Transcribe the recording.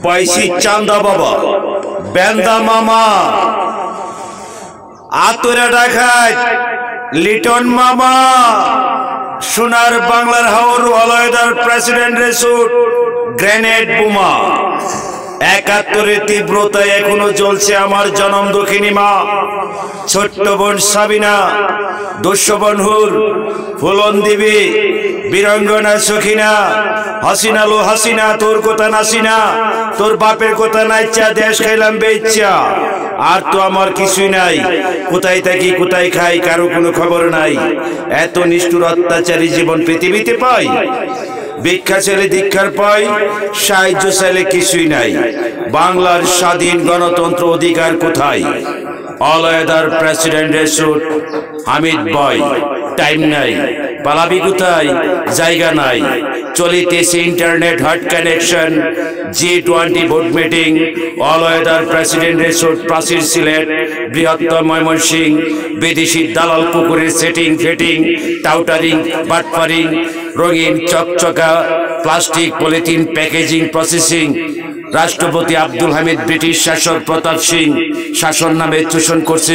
পয়সি চান্দা বাবা, বেন্দা মামা, আতুরা ডাকাত, লিটন মামা, সোনার বাংলার হাওর, অলয়দার প্রেসিডেন্টের স্যুট, গ্রেনেড বোমা। ৭১-এর তীব্রতায় এখনো জ্বলছে আমার জনম দক্ষিণী মা, ছোট্ট বোন সাবিনা, দুঃস্ববনহুর, ফুলন দেবী, বীরঙ্গনা সখিনা, হাসিনা লো হাসিনা, তোর কথা নাসিনা, তোর বাপের কথা নাইচ্ছা, দেশ খাইলাম বেইচ্ছা, আর তো আমার কিছুই নাই। কোথায় থাকি কোথায় খাই কারো কোনো খবর নাই। এত নিষ্ঠুর অত্যাচারী জীবন পৃথিবীতে পাই। ভিক্ষা চাইলে ধিক্ষার পাই, সাহায্য চাইলে কিছুই নাই। বাংলার স্বাধীন গণতন্ত্র অধিকার কোথায়? অলয়দার প্রেসিডেন্টের স্যুট, হামিদ বয়, টাইম নাই। পালাবি কোথায়? জায়গা নাই। চলিতেছে internet hot connection, G20 vote meeting, অলয়দার প্রেসিডেন্টের স্যুট, প্রাচীর সিলেট, বৃহত্তর ময়মনসিংহ, বিদেশি দালাল পুকুরের সেটিং ফেটিং, টাউটারিং, বাটপারিং, রঙিন চকচকা প্লাস্টিক পলিথিন প্যাকেজিং প্রসেসিং। রাষ্ট্রপতি আব্দুল হামিদ ব্রিটিশ শাসক প্রতাপ সিং শাসন নামে চোষণ করছে।